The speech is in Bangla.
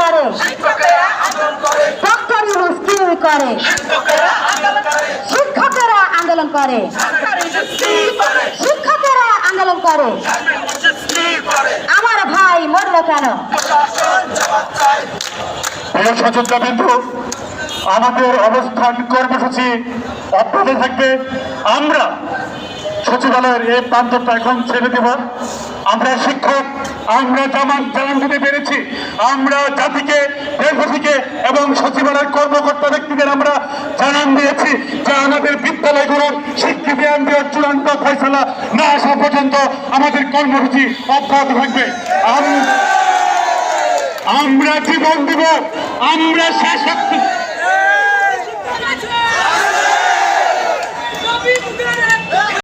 করে, ডক্টর ইউনূস কি করে, শিক্ষকেরা আন্দোলন করে, শিক্ষকেরা আন্দোলন করে। আমার ভাই মরল কেন? সচেতনবিন্দু, আমাদের অবস্থান কর্মসূচি অব্যাহত থাকবে। আমরা সচিবালয়ের এই প্রান্তটা এখন ছেড়ে দেব। আমরা শিক্ষক, আমরা জানান দিতে পেরেছি। আমরা জাতিকে, দেশবাসীকে এবং সচিবালয়ের কর্মকর্তা ব্যক্তিদের আমরা জানান দিয়েছি যে আমাদের বিদ্যালয়গুলোর স্বীকৃতি আইন দেওয়ার চূড়ান্ত ফয়সালা না আসা পর্যন্ত আমাদের কর্মসূচি অব্যাহত থাকবে। আমরা জীবন দিব, আমরা শেষ